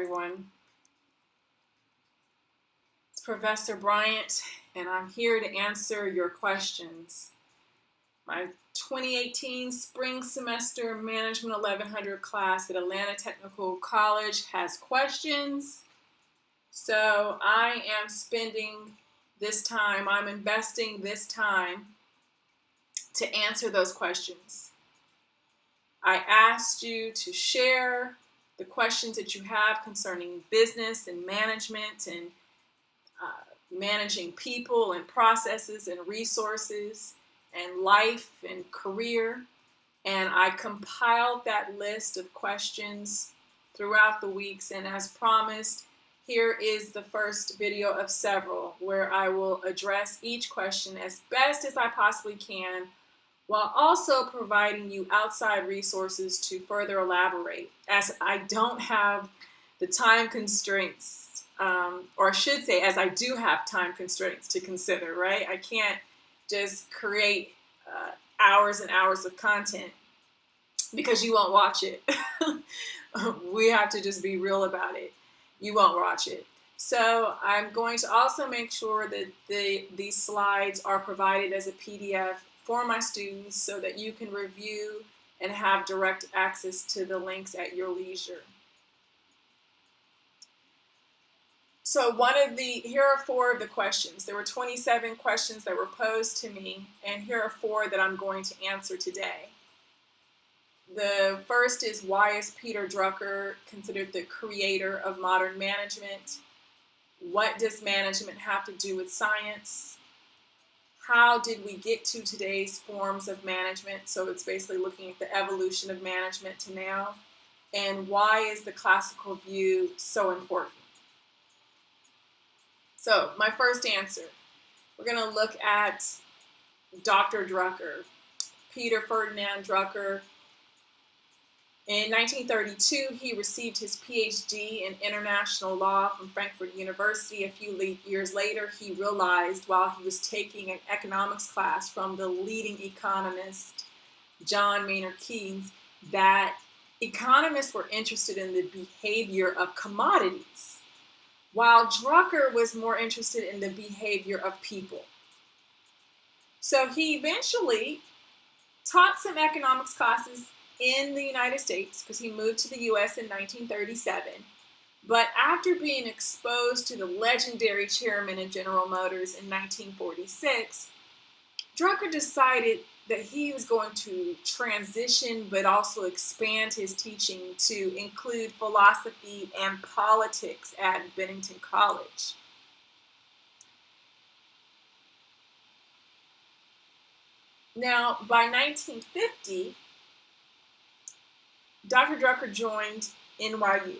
everyone. It's Professor Bryant, and I'm here to answer your questions. My 2018 spring semester Management 1100 class at Atlanta Technical College has questions. So I am I'm investing this time to answer those questions. I asked you to share the questions that you have concerning business and management and managing people and processes and resources and life and career. And I compiled that list of questions throughout the weeks. And as promised, here is the first video of several where I will address each question as best as I possibly can, while also providing you outside resources to further elaborate, as I don't have the time constraints, or I should say, as I do have time constraints to consider, right? I can't just create hours and hours of content because you won't watch it. We have to just be real about it. You won't watch it. So I'm going to also make sure that these slides are provided as a PDF for my students so that you can review and have direct access to the links at your leisure. So here are 4 of the questions. There were 27 questions that were posed to me, and here are 4 that I'm going to answer today. The first is, why is Peter Drucker considered the creator of modern management? What does management have to do with science? How did we get to today's forms of management? So it's basically looking at the evolution of management to now. And why is the classical view so important? So my first answer, we're going to look at Dr. Drucker, Peter Ferdinand Drucker. In 1932, he received his PhD in international law from Frankfurt University. A few years later, he realized while he was taking an economics class from the leading economist, John Maynard Keynes, that economists were interested in the behavior of commodities, while Drucker was more interested in the behavior of people. So he eventually taught some economics classes in the United States because he moved to the US in 1937. But after being exposed to the legendary chairman of General Motors in 1946, Drucker decided that he was going to transition but also expand his teaching to include philosophy and politics at Bennington College. Now, by 1950, Dr. Drucker joined NYU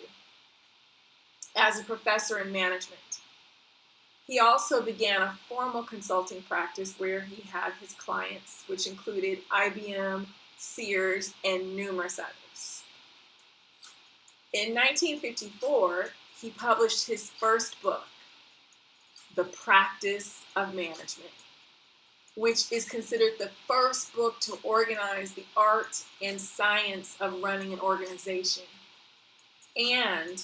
as a professor in management. He also began a formal consulting practice where he had his clients, which included IBM, Sears, and numerous others. In 1954, he published his first book, The Practice of Management, which is considered the first book to organize the art and science of running an organization. And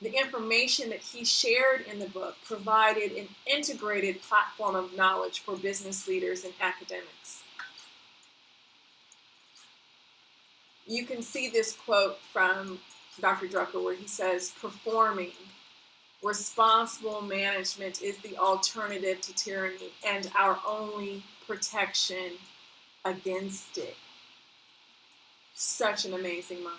the information that he shared in the book provided an integrated platform of knowledge for business leaders and academics. You can see this quote from Dr. Drucker where he says, "Performing responsible management is the alternative to tyranny and our only protection against it." Such an amazing mind.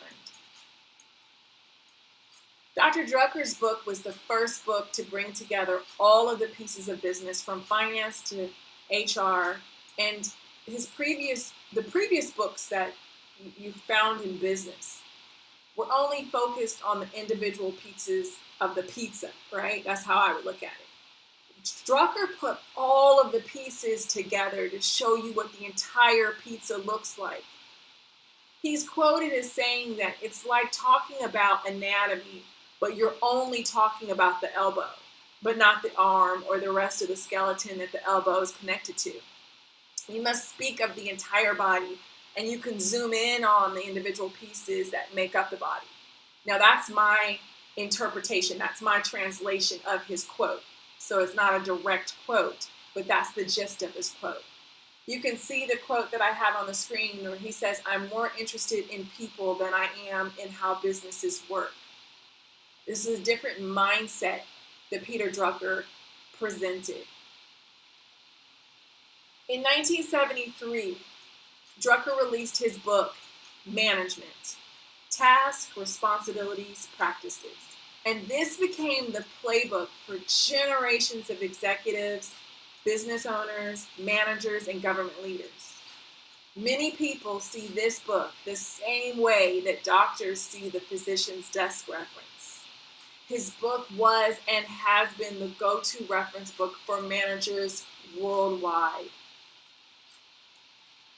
Dr. Drucker's book was the first book to bring together all of the pieces of business from finance to HR, and the previous books that you found in business were only focused on the individual pieces of the pizza, right? That's how I would look at it. Drucker put all of the pieces together to show you what the entire pizza looks like. He's quoted as saying that it's like talking about anatomy, but you're only talking about the elbow, but not the arm or the rest of the skeleton that the elbow is connected to. You must speak of the entire body, and you can zoom in on the individual pieces that make up the body. Now that's my interpretation. That's my translation of his quote. So it's not a direct quote, but that's the gist of his quote. You can see the quote that I have on the screen where he says, "I'm more interested in people than I am in how businesses work." This is a different mindset that Peter Drucker presented. In 1973, Drucker released his book, Management: Tasks, Responsibilities, Practices. And this became the playbook for generations of executives, business owners, managers, and government leaders. Many people see this book the same way that doctors see the physician's desk reference. His book was and has been the go-to reference book for managers worldwide.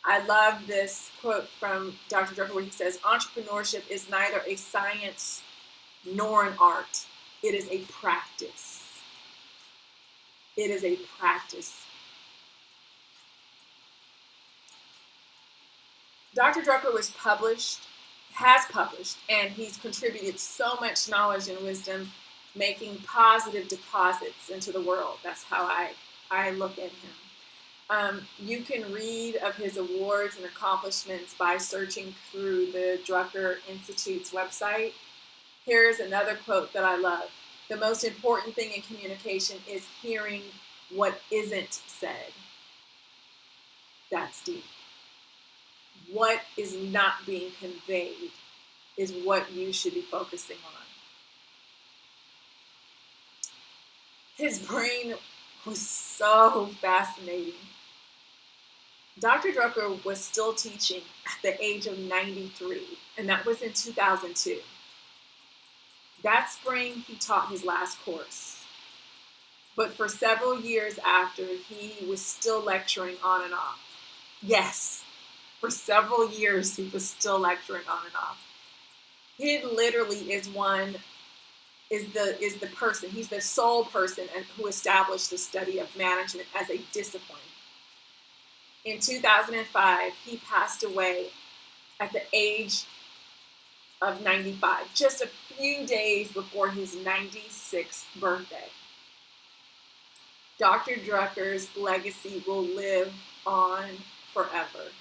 I love this quote from Dr. Drucker where he says, "Entrepreneurship is neither a science nor an art. It is a practice." It is a practice. Dr. Drucker has published, and he's contributed so much knowledge and wisdom, making positive deposits into the world. That's how I look at him. You can read of his awards and accomplishments by searching through the Drucker Institute's website. Here's another quote that I love. "The most important thing in communication is hearing what isn't said." That's deep. What is not being conveyed is what you should be focusing on. His brain was so fascinating. Dr. Drucker was still teaching at the age of 93, and that was in 2002. That spring, he taught his last course. But for several years after, he was still lecturing on and off. Yes, for several years, he was still lecturing on and off. He literally is the person, he's the sole person who established the study of management as a discipline. In 2005, he passed away at the age of 95, just a few days before his 96th birthday. Dr. Drucker's legacy will live on forever.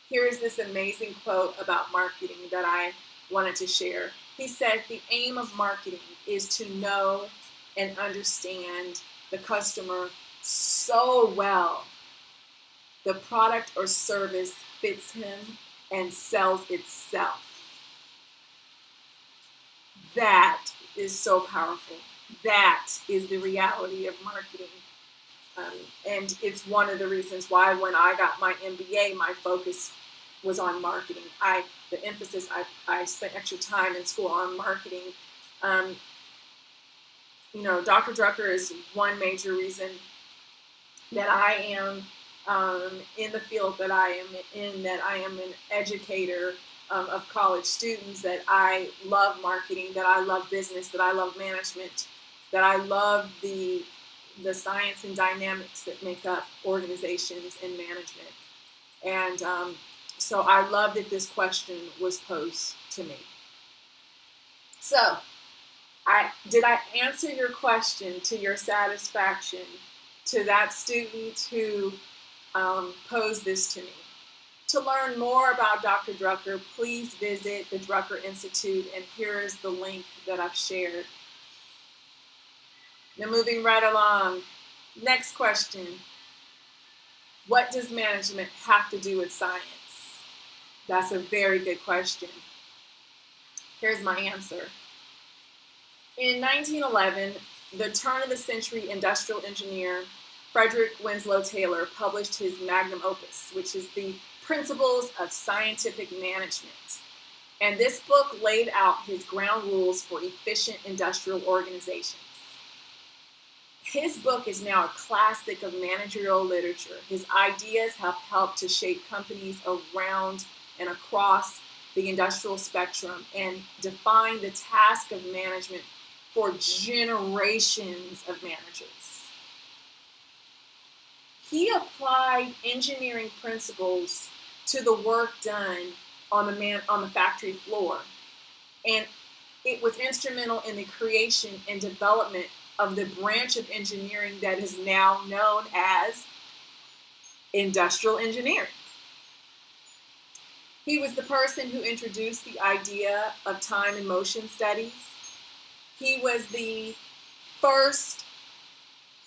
Here is this amazing quote about marketing that I wanted to share. He said, "The aim of marketing is to know and understand the customer so well the product or service fits him and sells itself." That is so powerful. That is the reality of marketing. And it's one of the reasons why when I got my MBA, my focus was on marketing. I spent extra time in school on marketing. Dr. Drucker is one major reason that I am in the field that I am in, that I am an educator of college students, that I love marketing, that I love business, that I love management, that I love the science and dynamics that make up organizations and management. And so I love that this question was posed to me. So, did I answer your question to your satisfaction, to that student who posed this to me? To learn more about Dr. Drucker, please visit the Drucker Institute, and here is the link that I've shared. Now, moving right along, next question. What does management have to do with science? That's a very good question. Here's my answer. In 1911, the turn-of-the-century industrial engineer Frederick Winslow Taylor published his magnum opus, which is the Principles of Scientific Management. And this book laid out his ground rules for efficient industrial organizations. His book is now a classic of managerial literature. His ideas have helped to shape companies around and across the industrial spectrum and define the task of management for generations of managers. He applied engineering principles to the work done on the factory floor. And it was instrumental in the creation and development of the branch of engineering that is now known as industrial engineering. He was the person who introduced the idea of time and motion studies. He was the first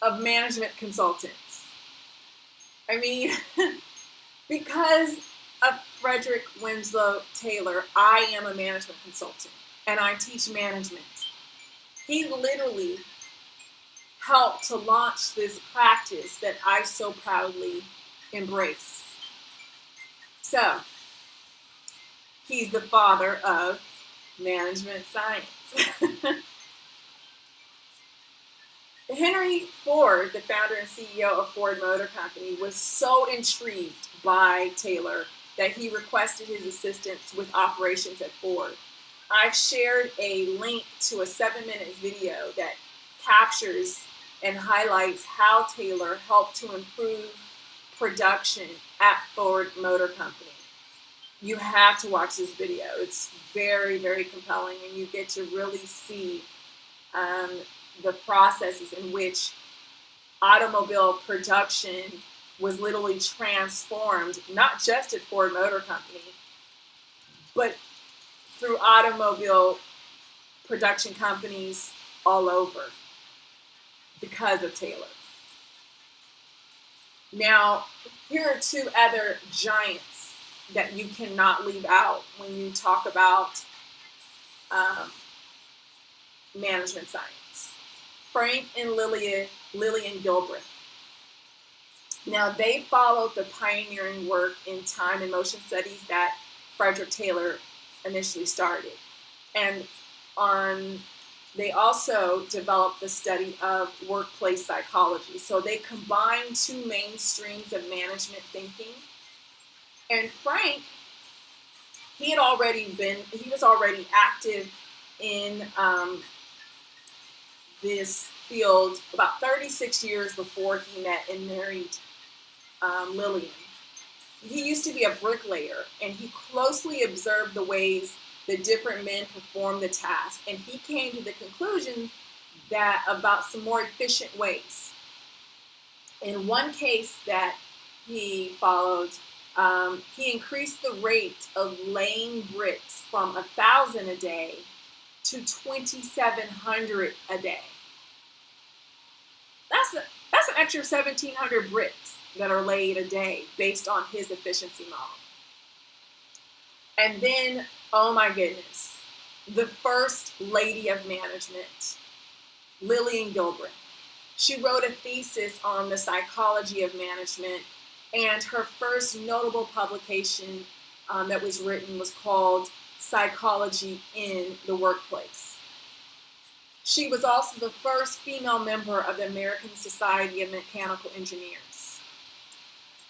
of management consultants. I mean, because of Frederick Winslow Taylor, I am a management consultant and I teach management. He literally helped to launch this practice that I so proudly embrace. So, he's the father of management science. Henry Ford, the founder and CEO of Ford Motor Company, was so intrigued by Taylor that he requested his assistance with operations at Ford. I've shared a link to a 7-minute video that captures and highlights how Taylor helped to improve production at Ford Motor Company. You have to watch this video. It's very, very compelling, and you get to really see the processes in which automobile production was literally transformed, not just at Ford Motor Company, but through automobile production companies all over because of Taylor. Now, here are two other giants that you cannot leave out when you talk about management science. Frank and Lillian Gilbreth. Now, they followed the pioneering work in time and motion studies that Frederick Taylor initially started. And they also developed the study of workplace psychology. So they combined two main streams of management thinking. And Frank, he was already active in this field about 36 years before he met and married Lillian. He used to be a bricklayer, and he closely observed the ways that different men performed the task, and he came to the conclusion that about some more efficient ways. In one case that he followed, he increased the rate of laying bricks from 1,000 a day to 2,700 a day. That's an extra 1,700 bricks that are laid a day based on his efficiency model. And then, oh my goodness, the first lady of management, Lillian Gilbreth. She wrote a thesis on the psychology of management, and her first notable publication that was written was called Psychology in the Workplace. She was also the first female member of the American Society of Mechanical Engineers.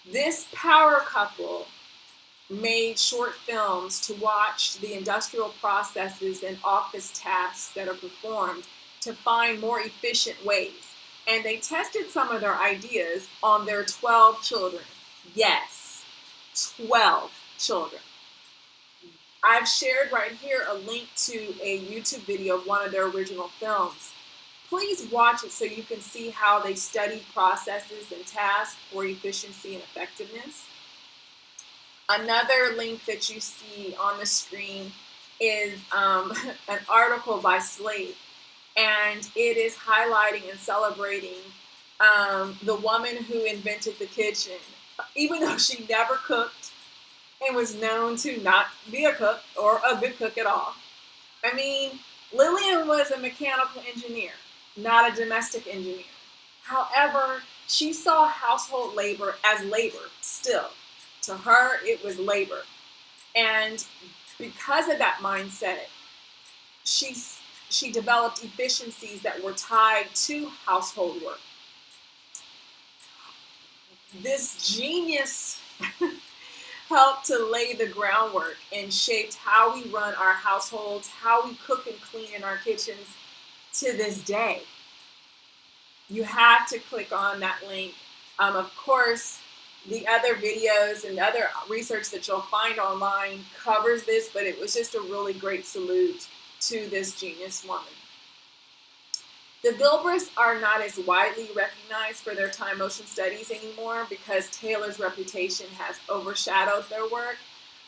This power couple made short films to watch the industrial processes and office tasks that are performed to find more efficient ways. And they tested some of their ideas on their 12 children. Yes, 12 children. I've shared right here a link to a YouTube video of one of their original films. Please watch it so you can see how they studied processes and tasks for efficiency and effectiveness. Another link that you see on the screen is an article by Slate, and it is highlighting and celebrating the woman who invented the kitchen, even though she never cooked and was known to not be a cook or a good cook at all. I mean, Lillian was a mechanical engineer, not a domestic engineer. However, she saw household labor as labor still. To her, it was labor. And because of that mindset, she developed efficiencies that were tied to household work. This genius helped to lay the groundwork and shaped how we run our households, how we cook and clean in our kitchens to this day. You have to click on that link. Of course, the other videos and other research that you'll find online covers this, but it was just a really great salute to this genius woman. The Gilbreths are not as widely recognized for their time motion studies anymore because Taylor's reputation has overshadowed their work,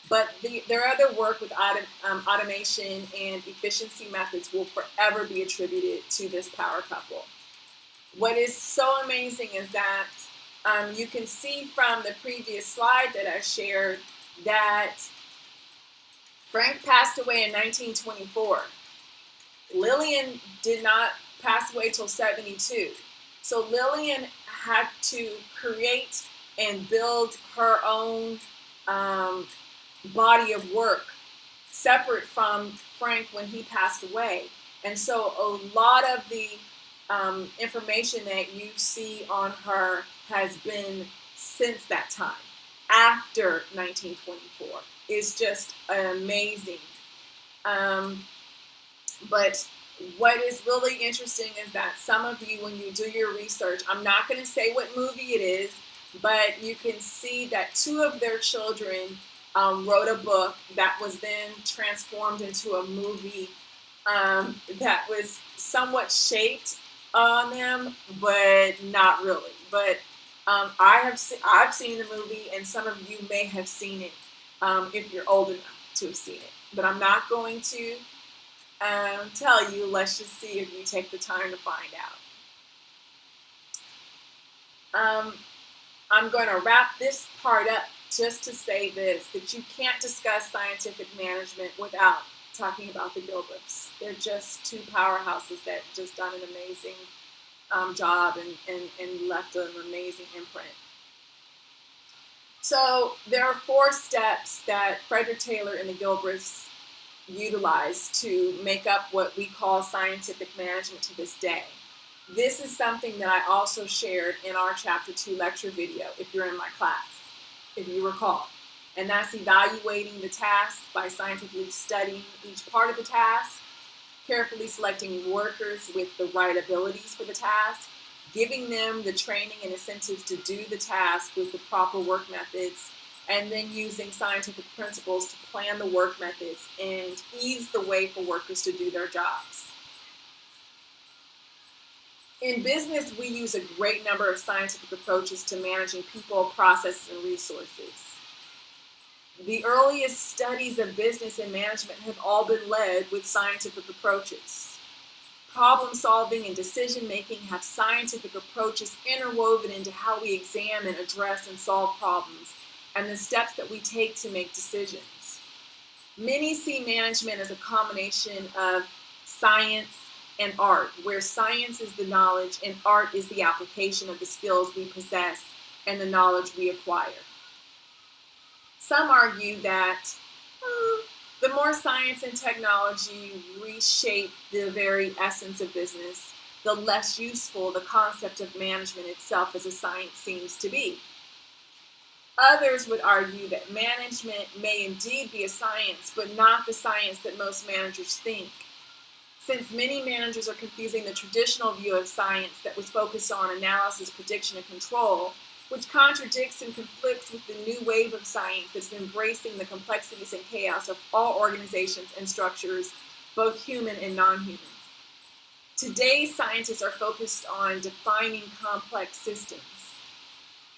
but their other work with automation and efficiency methods will forever be attributed to this power couple. What is so amazing is that you can see from the previous slide that I shared that Frank passed away in 1924. Lillian did not pass away till 72. So Lillian had to create and build her own body of work separate from Frank when he passed away. And so a lot of the information that you see on her has been since that time, after 1924. It's just amazing. But what is really interesting is that some of you, when you do your research, I'm not going to say what movie it is, but you can see that two of their children wrote a book that was then transformed into a movie that was somewhat shaped on them, but not really. But I've seen the movie, and some of you may have seen it if you're old enough to have seen it. But I'm not going to tell you. Let's just see if you take the time to find out. I'm going to wrap this part up just to say this, that you can't discuss scientific management without talking about the Gilbreths. They're just two powerhouses that just done an amazing job and left an amazing imprint. So there are 4 steps that Frederick Taylor and the Gilbreths utilized to make up what we call scientific management to this day. This is something that I also shared in our Chapter 2 lecture video, if you're in my class, if you recall. And that's evaluating the task by scientifically studying each part of the task, carefully selecting workers with the right abilities for the task, giving them the training and incentives to do the task with the proper work methods, and then using scientific principles to plan the work methods and ease the way for workers to do their jobs. In business, we use a great number of scientific approaches to managing people, processes, and resources. The earliest studies of business and management have all been led with scientific approaches. Problem solving and decision making have scientific approaches interwoven into how we examine, address, and solve problems, and the steps that we take to make decisions. Many see management as a combination of science and art, where science is the knowledge and art is the application of the skills we possess and the knowledge we acquire. Some argue that the more science and technology reshape the very essence of business, the less useful the concept of management itself as a science seems to be. Others would argue that management may indeed be a science, but not the science that most managers think. Since many managers are confusing the traditional view of science that was focused on analysis, prediction, and control, which contradicts and conflicts with the new wave of science that's embracing the complexities and chaos of all organizations and structures, both human and non-human. Today's scientists are focused on defining complex systems.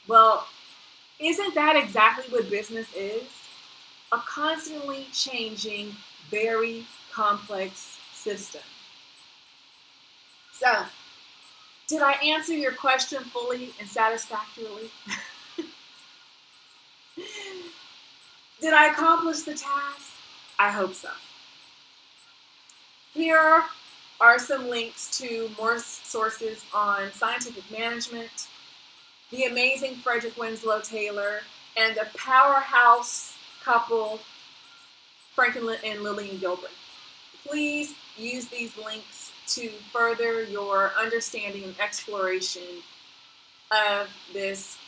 Well, isn't that exactly what business is? A constantly changing, very complex system. So, did I answer your question fully and satisfactorily? Did I accomplish the task? I hope so. Here are some links to more sources on scientific management, the amazing Frederick Winslow Taylor, and the powerhouse couple, Frank and Lillian Gilbreth. Please use these links to further your understanding and exploration of this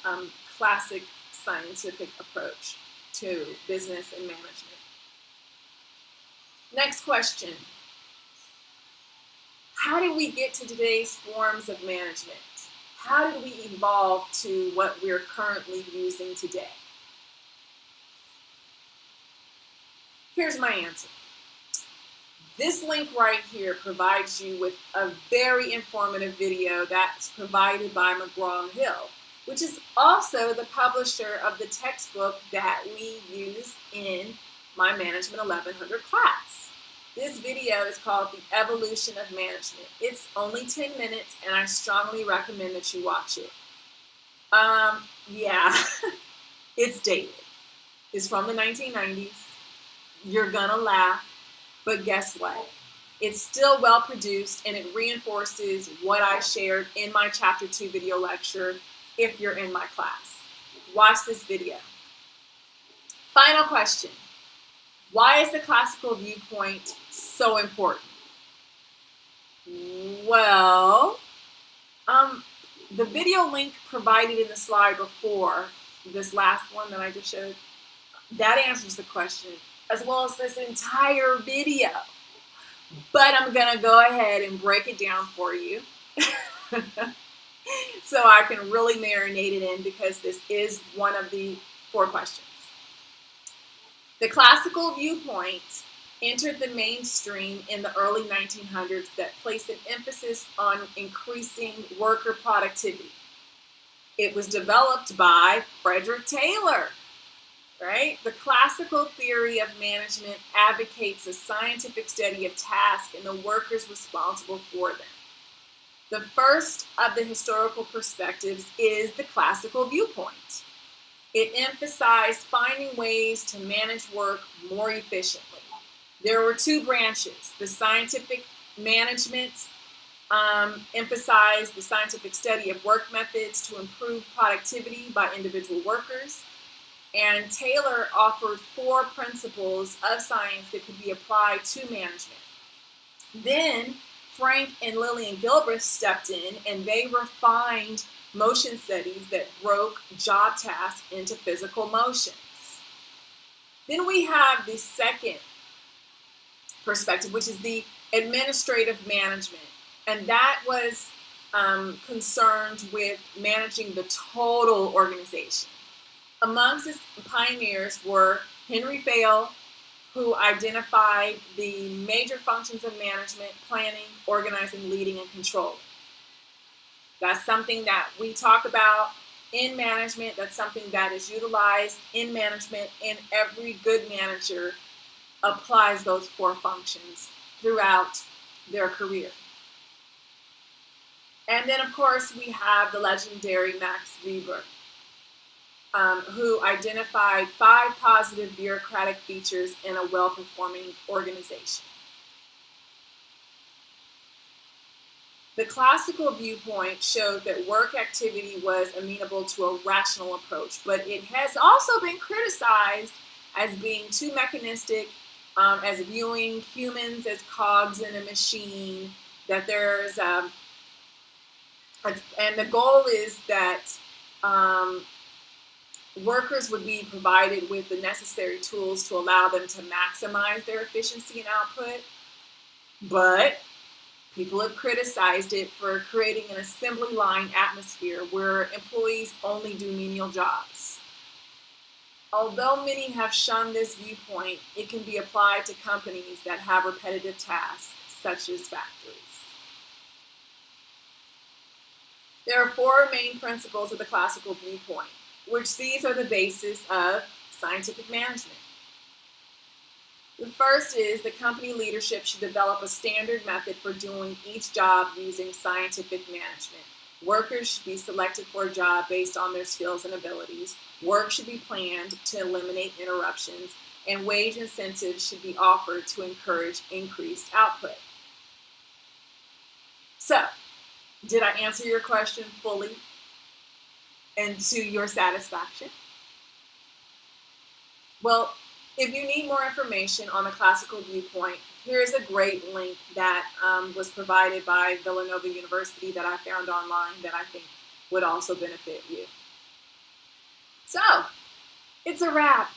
classic scientific approach to business and management. Next question. How did we get to today's forms of management? How did we evolve to what we're currently using today? Here's my answer. This link right here provides you with a very informative video that's provided by McGraw-Hill, which is also the publisher of the textbook that we use in my Management 1100 class. This video is called The Evolution of Management. It's only 10 minutes, and I strongly recommend that you watch it. Yeah, it's dated. It's from the 1990s. You're gonna laugh, but guess what? It's still well produced, and it reinforces what I shared in my Chapter 2 video lecture if you're in my class. Watch this video. Final question. Why is the classical viewpoint so important? Well, the video link provided in the slide before, this last one that I just showed, that answers the question, as well as this entire video. But I'm going to go ahead and break it down for you so I can really marinate it in, because this is one of the 4 questions. The classical viewpoint entered the mainstream in the early 1900s that placed an emphasis on increasing worker productivity. It was developed by Frederick Taylor, right? The classical theory of management advocates a scientific study of tasks and the workers responsible for them. The first of the historical perspectives is the classical viewpoint. It emphasized finding ways to manage work more efficiently. There were 2 branches. The scientific management emphasized the scientific study of work methods to improve productivity by individual workers. And Taylor offered 4 principles of science that could be applied to management. Then Frank and Lillian Gilbreth stepped in, and they refined motion studies that broke job tasks into physical motions. Then we have the second perspective, which is the administrative management. And that was concerned with managing the total organization. Amongst its pioneers were Henry Fayol, who identified the major functions of management: planning, organizing, leading, and controlling. That's something that we talk about in management. That's something that is utilized in management, and every good manager applies those 4 functions throughout their career. And then, of course, we have the legendary Max Weber, who identified 5 positive bureaucratic features in a well-performing organization. The classical viewpoint showed that work activity was amenable to a rational approach, but it has also been criticized as being too mechanistic, as viewing humans as cogs in a machine, that there's, and the goal is that workers would be provided with the necessary tools to allow them to maximize their efficiency and output, but people have criticized it for creating an assembly line atmosphere where employees only do menial jobs. Although many have shunned this viewpoint, it can be applied to companies that have repetitive tasks, such as factories. There are 4 main principles of the classical viewpoint, which these are the basis of scientific management. The first is that company leadership should develop a standard method for doing each job using scientific management. Workers should be selected for a job based on their skills and abilities. Work should be planned to eliminate interruptions, and wage incentives should be offered to encourage increased output. So, did I answer your question fully and to your satisfaction? Well, if you need more information on the classical viewpoint, here's a great link that was provided by Villanova University that I found online that I think would also benefit you. So, it's a wrap.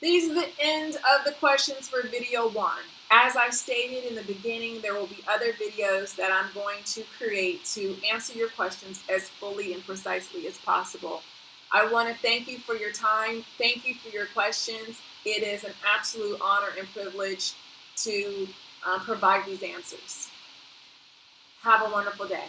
These are the end of the questions for video 1. As I stated in the beginning, there will be other videos that I'm going to create to answer your questions as fully and precisely as possible. I want to thank you for your time. Thank you for your questions. It is an absolute honor and privilege to provide these answers. Have a wonderful day.